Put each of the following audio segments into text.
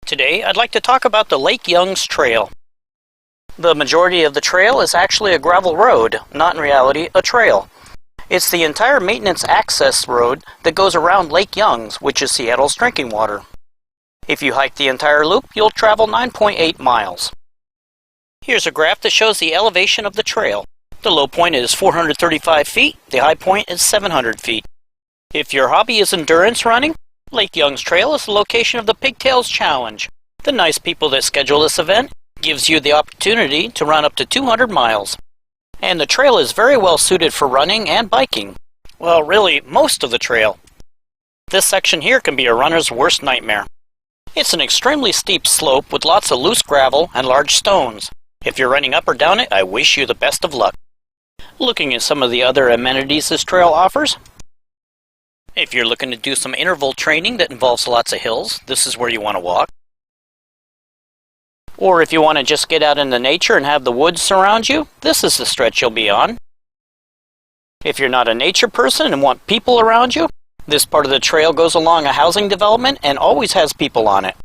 Today, I'd like to talk about the Lake Young's Trail. The majority of the trail is actually a gravel road, not in reality a trail. It's the entire maintenance access road that goes around Lake Young's, which is Seattle's drinking water. If you hike the entire loop, you'll travel 9.8 miles. Here's a graph that shows the elevation of the trail. The low point is 435 feet, the high point is 700 feet. If your hobby is endurance running, Lake Young's Trail is the location of the Pigtails Challenge. The nice people that schedule this event gives you the opportunity to run up to 200 miles. And the trail is very well suited for running and biking. Well, really, most of the trail. This section here can be a runner's worst nightmare. It's an extremely steep slope with lots of loose gravel and large stones. If you're running up or down it, I wish you the best of luck. Looking at some of the other amenities this trail offers. If you're looking to do some interval training that involves lots of hills, this is where you want to walk. Or if you want to just get out into nature and have the woods surround you, this is the stretch you'll be on. If you're not a nature person and want people around you, this part of the trail goes along a housing development and always has people on it.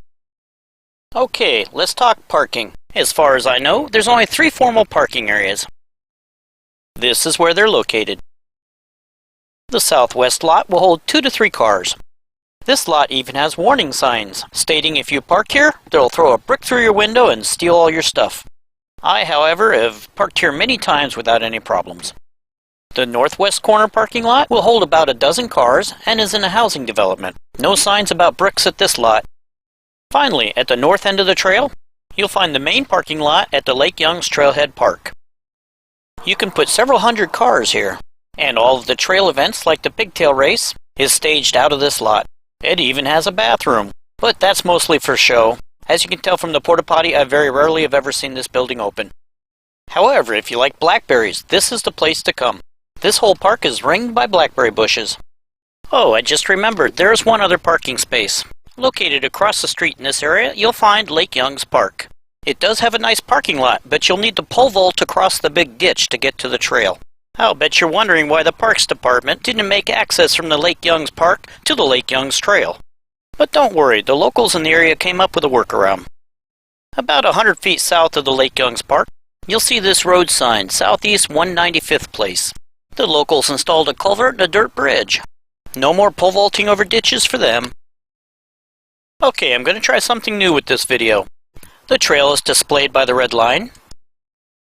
Okay, let's talk parking. As far as I know, there's only 3 formal parking areas. This is where they're located. The southwest lot will hold 2 to 3 cars. This lot even has warning signs stating if you park here, they'll throw a brick through your window and steal all your stuff. I, however, have parked here many times without any problems. The northwest corner parking lot will hold about a dozen cars and is in a housing development. No signs about bricks at this lot. Finally, at the north end of the trail, you'll find the main parking lot at the Lake Young's Trailhead Park. You can put several hundred cars here. And all of the trail events like the pigtail race is staged out of this lot. It even has a bathroom, but that's mostly for show. As you can tell from the porta potty, I very rarely have ever seen this building open. However, if you like blackberries, this is the place to come. This whole park is ringed by blackberry bushes. Oh, I just remembered, there's one other parking space. Located across the street in this area, you'll find Lake Young's Park. It does have a nice parking lot, but you'll need to pole vault across the big ditch to get to the trail. I'll bet you're wondering why the Parks Department didn't make access from the Lake Young's Park to the Lake Young's Trail. But don't worry, the locals in the area came up with a workaround. About 100 feet south of the Lake Young's Park, you'll see this road sign, Southeast 195th Place. The locals installed a culvert and a dirt bridge. No more pole vaulting over ditches for them. Okay, I'm going to try something new with this video. The trail is displayed by the red line.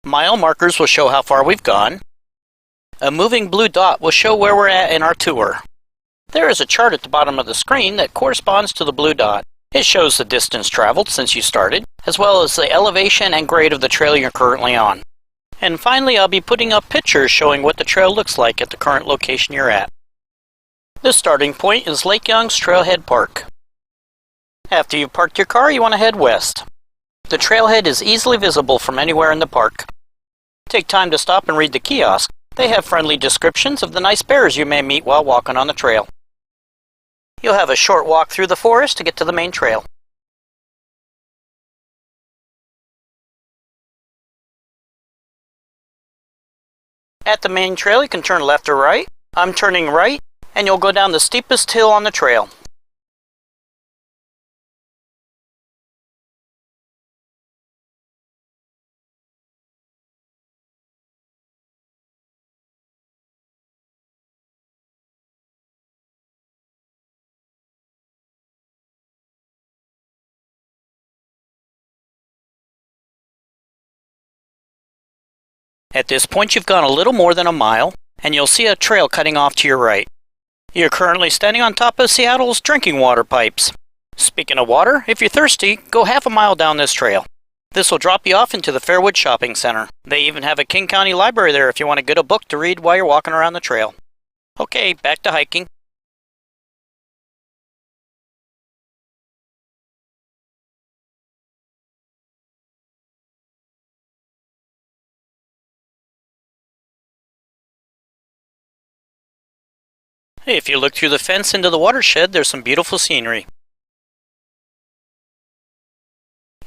Mile markers will show how far we've gone. A moving blue dot will show where we're at in our tour. There is a chart at the bottom of the screen that corresponds to the blue dot. It shows the distance traveled since you started, as well as the elevation and grade of the trail you're currently on. And finally, I'll be putting up pictures showing what the trail looks like at the current location you're at. The starting point is Lake Young's Trailhead Park. After you've parked your car, you want to head west. The trailhead is easily visible from anywhere in the park. Take time to stop and read the kiosk. They have friendly descriptions of the nice bears you may meet while walking on the trail. You'll have a short walk through the forest to get to the main trail. At the main trail, you can turn left or right. I'm turning right, and you'll go down the steepest hill on the trail. At this point, you've gone a little more than a mile, and you'll see a trail cutting off to your right. You're currently standing on top of Seattle's drinking water pipes. Speaking of water, if you're thirsty, go half a mile down this trail. This will drop you off into the Fairwood Shopping Center. They even have a King County library there if you want to get a book to read while you're walking around the trail. Okay, back to hiking. If you look through the fence into the watershed, there's some beautiful scenery.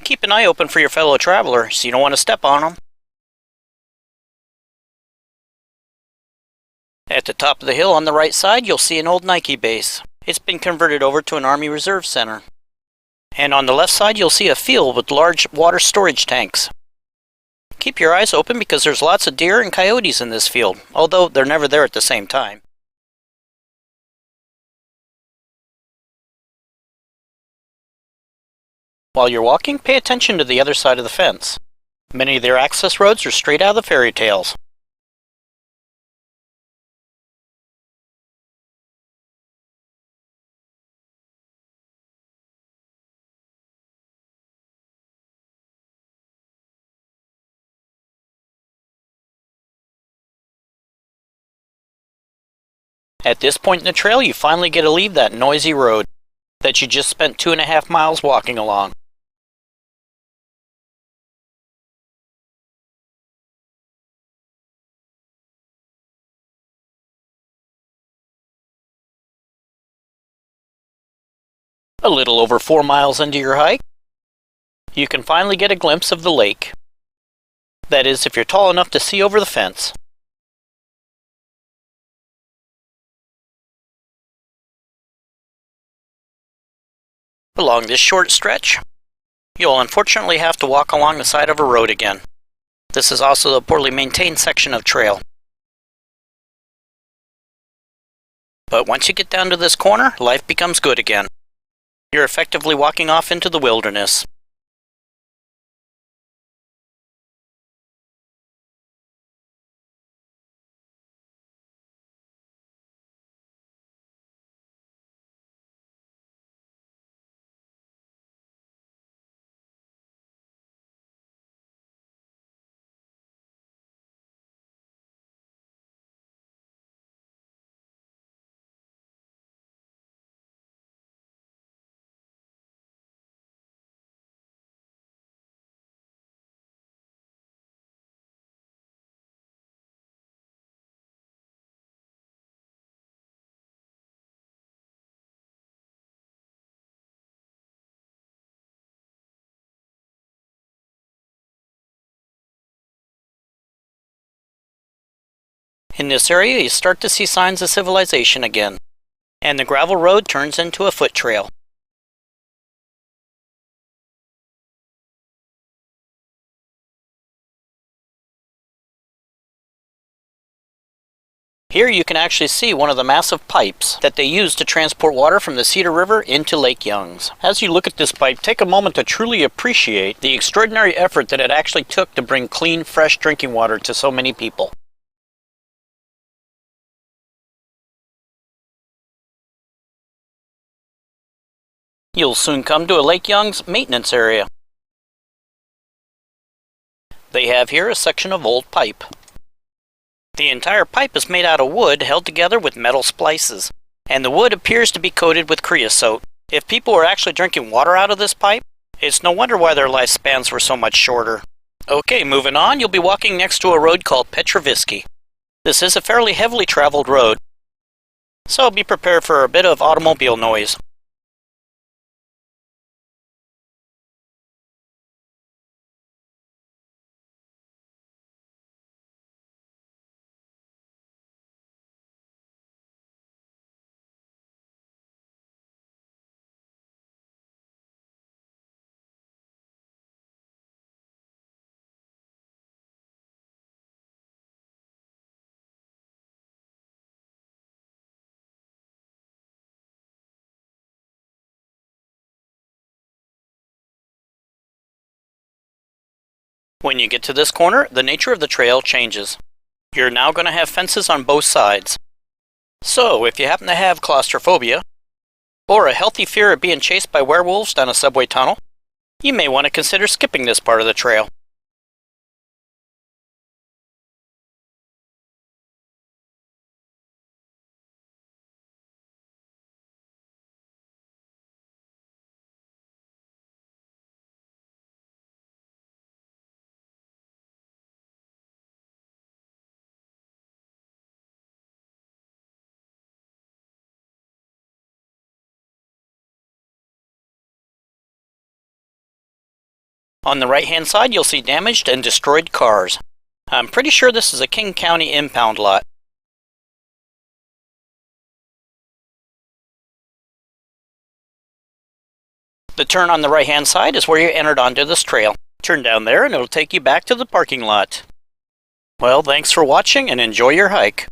Keep an eye open for your fellow traveler, so you don't want to step on them. At the top of the hill on the right side, you'll see an old Nike base. It's been converted over to an Army Reserve Center. And on the left side you'll see a field with large water storage tanks. Keep your eyes open because there's lots of deer and coyotes in this field, although they're never there at the same time. While you're walking, pay attention to the other side of the fence. Many of their access roads are straight out of the fairy tales. At this point in the trail, you finally get to leave that noisy road that you just spent 2.5 miles walking along. A little over 4 miles into your hike, you can finally get a glimpse of the lake. That is, if you're tall enough to see over the fence. Along this short stretch, you'll unfortunately have to walk along the side of a road again. This is also a poorly maintained section of trail. But once you get down to this corner, life becomes good again. You're effectively walking off into the wilderness. In this area, you start to see signs of civilization again, and the gravel road turns into a foot trail. Here you can actually see one of the massive pipes that they use to transport water from the Cedar River into Lake Youngs. As you look at this pipe, take a moment to truly appreciate the extraordinary effort that it actually took to bring clean, fresh drinking water to so many people. You'll soon come to a Lake Youngs maintenance area. They have here a section of old pipe. The entire pipe is made out of wood held together with metal splices, and the wood appears to be coated with creosote. If people were actually drinking water out of this pipe, it's no wonder why their lifespans were so much shorter. Okay, moving on, you'll be walking next to a road called Petrovisky. This is a fairly heavily traveled road, so be prepared for a bit of automobile noise. When you get to this corner, the nature of the trail changes. You're now going to have fences on both sides. So, if you happen to have claustrophobia, or a healthy fear of being chased by werewolves down a subway tunnel, you may want to consider skipping this part of the trail. On the right-hand side, you'll see damaged and destroyed cars. I'm pretty sure this is a King County impound lot. The turn on the right-hand side is where you entered onto this trail. Turn down there and it'll take you back to the parking lot. Well, thanks for watching and enjoy your hike.